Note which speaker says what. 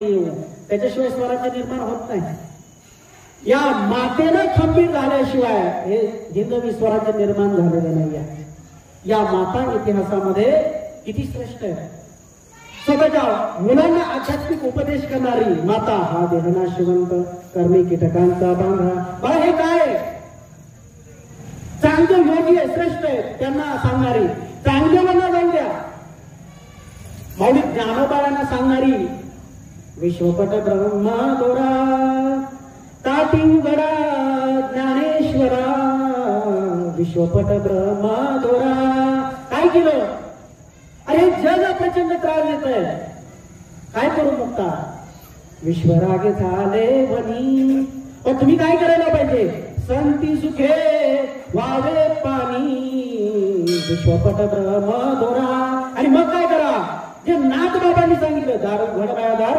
Speaker 1: त्याच्याशिवाय स्वराज्य निर्माण होत नाही। या मातेनं खंबीर झाल्याशिवाय हे हिंदवी स्वराज्य निर्माण झालेलं नाही। या माता इतिहासामध्ये किती श्रेष्ठ आहे। स्वतःच्या मुलांना आध्यात्मिक उपदेश करणारी माता, हा देहना शिवंत कर्मी कीटकांचा बांधरा। बा हे काय चांगले योगी आहे, श्रेष्ठ आहे, त्यांना सांगणारी, चांगल्याला जाऊन द्या माऊली ज्ञानोबाळांना सांगणारी, विश्वपट ब्रह्मा दोरा ताटी उघडा ज्ञानेश्वरा, विश्वपट ब्रह्मा दोरा। काय केलं? अरे जग प्रचंड त्रास देत आहे, काय करू मुक्ता? विश्वराग झाले वनी, पण तुम्ही काय करायला पाहिजे? संती सुखे वावे पाणी, विश्वपट ब्रह्मा दोरा। आणि मग काय करा? जे नाथ बाबांनी सांगितलं, दार उघड दार